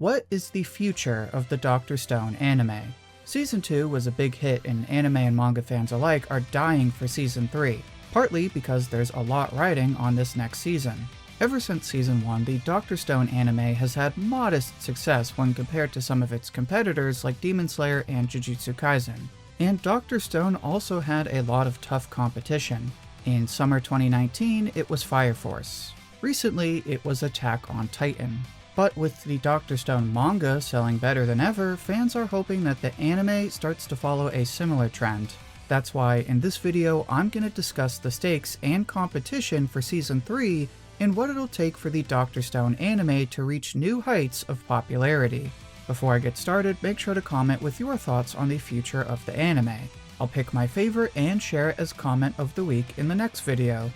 what is the future of the Dr. Stone anime? Season 2 was a big hit and anime and manga fans alike are dying for Season 3, partly because there's a lot riding on this next season. Ever since Season 1, the Dr. Stone anime has had modest success when compared to some of its competitors like Demon Slayer and Jujutsu Kaisen. And Dr. Stone also had a lot of tough competition. In summer 2019, it was Fire Force. Recently, it was Attack on Titan. But with the Dr. Stone manga selling better than ever, fans are hoping that the anime starts to follow a similar trend. That's why in this video, I'm going to discuss the stakes and competition for Season 3 and what it'll take for the Dr. Stone anime to reach new heights of popularity. Before I get started, make sure to comment with your thoughts on the future of the anime. I'll pick my favorite and share it as comment of the week in the next video.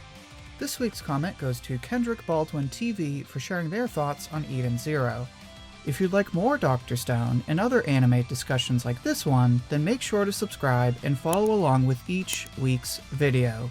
This week's comment goes to Kendrick Baldwin TV for sharing their thoughts on Eden Zero. If you'd like more Dr. Stone and other anime discussions like this one, then make sure to subscribe and follow along with each week's video.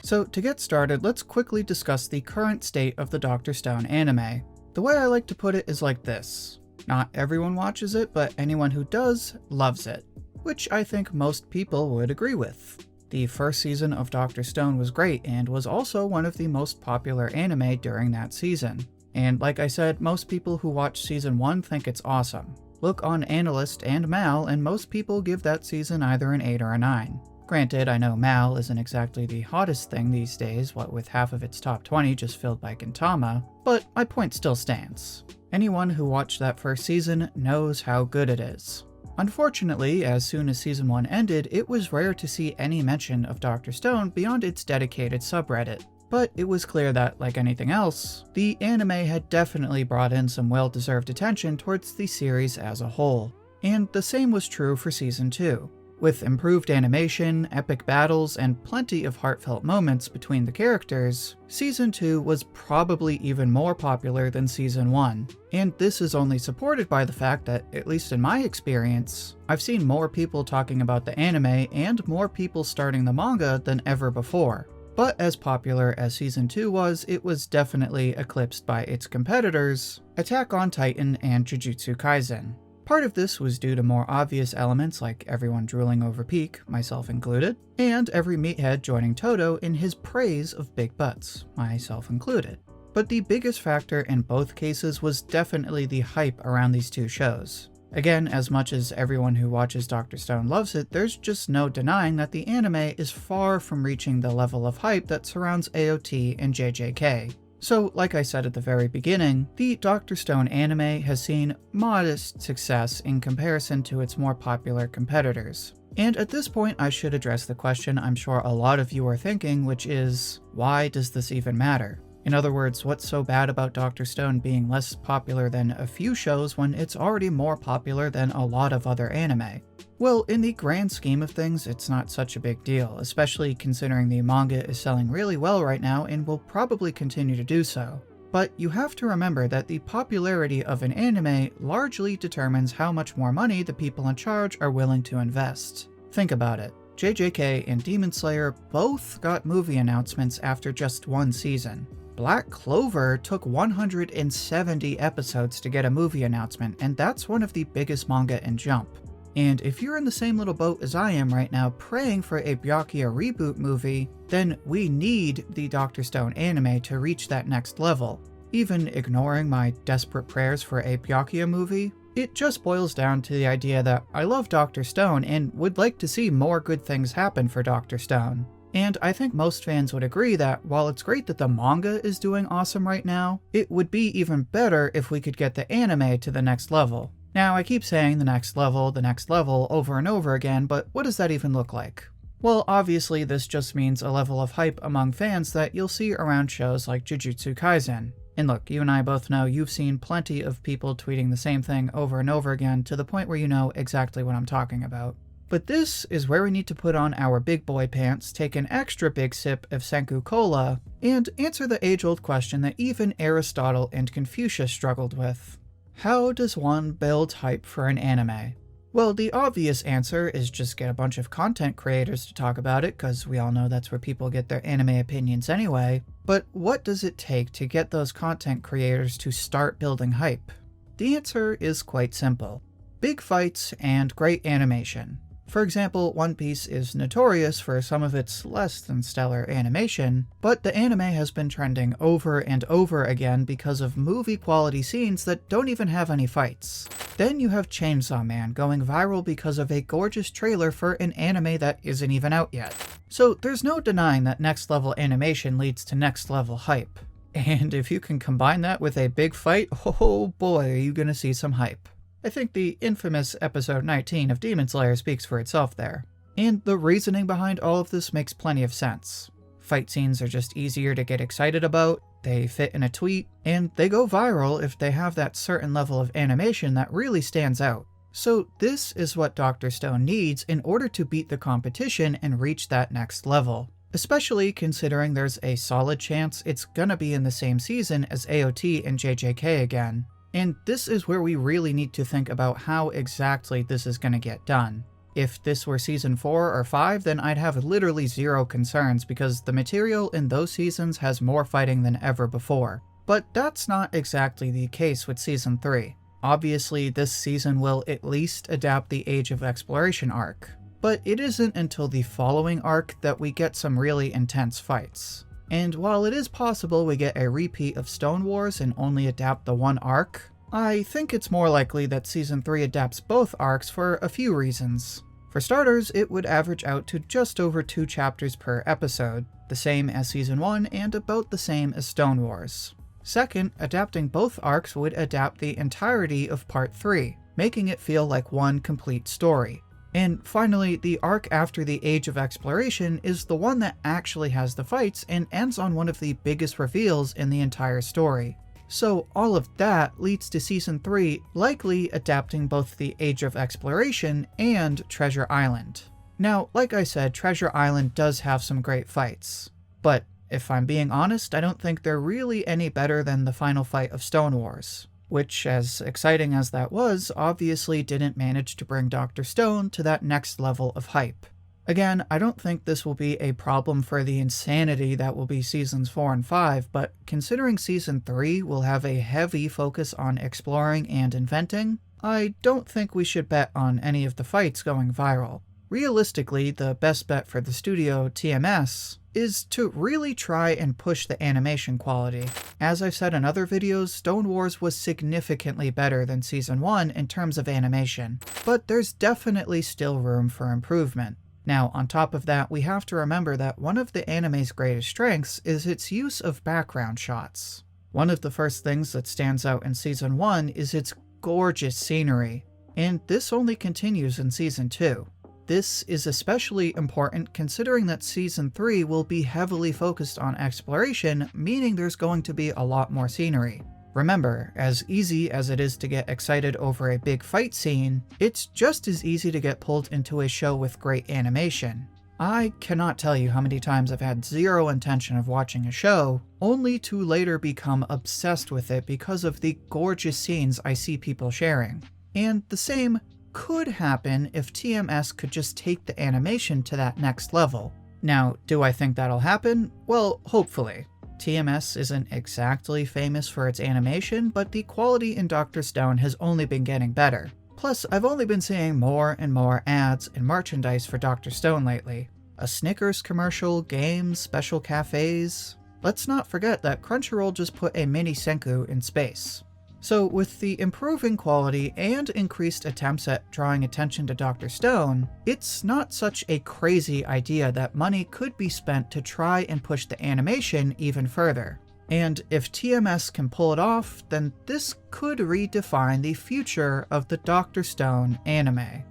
So to get started, let's quickly discuss the current state of the Dr. Stone anime. The way I like to put it is like this. Not everyone watches it, but anyone who does loves it, which I think most people would agree with. The first season of Dr. Stone was great and was also one of the most popular anime during that season. And like I said, most people who watch Season 1 think it's awesome. Look on Analyst and Mal, and most people give that season either an 8 or a 9. Granted, I know Mal isn't exactly the hottest thing these days, what with half of its top 20 just filled by Gintama, but my point still stands. Anyone who watched that first season knows how good it is. Unfortunately, as soon as Season 1 ended, it was rare to see any mention of Dr. Stone beyond its dedicated subreddit. But it was clear that, like anything else, the anime had definitely brought in some well-deserved attention towards the series as a whole. And the same was true for Season 2. With improved animation, epic battles, and plenty of heartfelt moments between the characters, Season 2 was probably even more popular than Season 1. And this is only supported by the fact that, at least in my experience, I've seen more people talking about the anime and more people starting the manga than ever before. But as popular as Season 2 was, it was definitely eclipsed by its competitors, Attack on Titan and Jujutsu Kaisen. Part of this was due to more obvious elements like everyone drooling over Peak, myself included, and every meathead joining Toto in his praise of big butts, myself included. But the biggest factor in both cases was definitely the hype around these two shows. Again, as much as everyone who watches Dr. Stone loves it, there's just no denying that the anime is far from reaching the level of hype that surrounds AOT and JJK. So, like I said at the very beginning, the Dr. Stone anime has seen modest success in comparison to its more popular competitors. And at this point, I should address the question I'm sure a lot of you are thinking, which is, why does this even matter? In other words, what's so bad about Dr. Stone being less popular than a few shows when it's already more popular than a lot of other anime? Well, in the grand scheme of things, it's not such a big deal, especially considering the manga is selling really well right now and will probably continue to do so. But you have to remember that the popularity of an anime largely determines how much more money the people in charge are willing to invest. Think about it. JJK and Demon Slayer both got movie announcements after just one season. Black Clover took 170 episodes to get a movie announcement, and that's one of the biggest manga in Jump. And if you're in the same little boat as I am right now praying for a Byakuya reboot movie, then we need the Dr. Stone anime to reach that next level. Even ignoring my desperate prayers for a Byakuya movie, it just boils down to the idea that I love Dr. Stone and would like to see more good things happen for Dr. Stone. And I think most fans would agree that while it's great that the manga is doing awesome right now, it would be even better if we could get the anime to the next level. Now, I keep saying the next level over and over again, but what does that even look like? Well, obviously this just means a level of hype among fans that you'll see around shows like Jujutsu Kaisen. And look, you and I both know you've seen plenty of people tweeting the same thing over and over again to the point where you know exactly what I'm talking about. But this is where we need to put on our big boy pants, take an extra big sip of Senku Cola, and answer the age-old question that even Aristotle and Confucius struggled with. How does one build hype for an anime? Well, the obvious answer is just get a bunch of content creators to talk about it, because we all know that's where people get their anime opinions anyway. But what does it take to get those content creators to start building hype? The answer is quite simple. Big fights and great animation. For example, One Piece is notorious for some of its less than stellar animation, but the anime has been trending over and over again because of movie-quality scenes that don't even have any fights. Then you have Chainsaw Man going viral because of a gorgeous trailer for an anime that isn't even out yet. So there's no denying that next-level animation leads to next-level hype. And if you can combine that with a big fight, oh boy, are you gonna see some hype. I think the infamous episode 19 of Demon Slayer speaks for itself there. And the reasoning behind all of this makes plenty of sense. Fight scenes are just easier to get excited about, they fit in a tweet, and they go viral if they have that certain level of animation that really stands out. So this is what Dr. Stone needs in order to beat the competition and reach that next level. Especially considering there's a solid chance it's gonna be in the same season as AOT and JJK again. And this is where we really need to think about how exactly this is going to get done. If this were season 4 or 5, then I'd have literally zero concerns because the material in those seasons has more fighting than ever before. But that's not exactly the case with season 3. Obviously, this season will at least adapt the Age of Exploration arc. But it isn't until the following arc that we get some really intense fights. And while it is possible we get a repeat of Stone Wars and only adapt the one arc, I think it's more likely that Season 3 adapts both arcs for a few reasons. For starters, it would average out to just over 2 chapters per episode, the same as Season 1 and about the same as Stone Wars. Second, adapting both arcs would adapt the entirety of Part 3, making it feel like one complete story. And finally, the arc after the Age of Exploration is the one that actually has the fights and ends on one of the biggest reveals in the entire story. So all of that leads to Season 3 likely adapting both the Age of Exploration and Treasure Island. Now, like I said, Treasure Island does have some great fights, but if I'm being honest, I don't think they're really any better than the final fight of Stone Wars. Which, as exciting as that was, obviously didn't manage to bring Dr. Stone to that next level of hype. Again, I don't think this will be a problem for the insanity that will be Seasons 4 and 5, but considering Season 3 will have a heavy focus on exploring and inventing, I don't think we should bet on any of the fights going viral. Realistically, the best bet for the studio, TMS, is to really try and push the animation quality. As I've said in other videos, Stone Wars was significantly better than Season 1 in terms of animation, but there's definitely still room for improvement. Now, on top of that, we have to remember that one of the anime's greatest strengths is its use of background shots. One of the first things that stands out in Season 1 is its gorgeous scenery, and this only continues in Season 2. This is especially important considering that Season 3 will be heavily focused on exploration, meaning there's going to be a lot more scenery. Remember, as easy as it is to get excited over a big fight scene, it's just as easy to get pulled into a show with great animation. I cannot tell you how many times I've had zero intention of watching a show, only to later become obsessed with it because of the gorgeous scenes I see people sharing. And the same could happen if TMS could just take the animation to that next level. Now, do I think that'll happen? Well, hopefully. TMS isn't exactly famous for its animation, but the quality in Dr. Stone has only been getting better. Plus, I've only been seeing more and more ads and merchandise for Dr. Stone lately. A Snickers commercial, games, special cafes. Let's not forget that Crunchyroll just put a mini Senku in space. So with the improving quality and increased attempts at drawing attention to Dr. Stone, it's not such a crazy idea that money could be spent to try and push the animation even further. And if TMS can pull it off, then this could redefine the future of the Dr. Stone anime.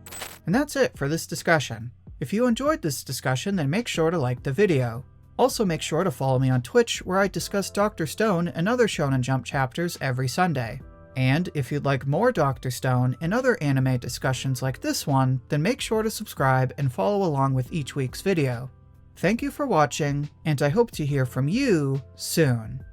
And that's it for this discussion. If you enjoyed this discussion, then make sure to like the video. Also make sure to follow me on Twitch, where I discuss Dr. Stone and other Shonen Jump chapters every Sunday. And if you'd like more Dr. Stone and other anime discussions like this one, then make sure to subscribe and follow along with each week's video. Thank you for watching, and I hope to hear from you soon.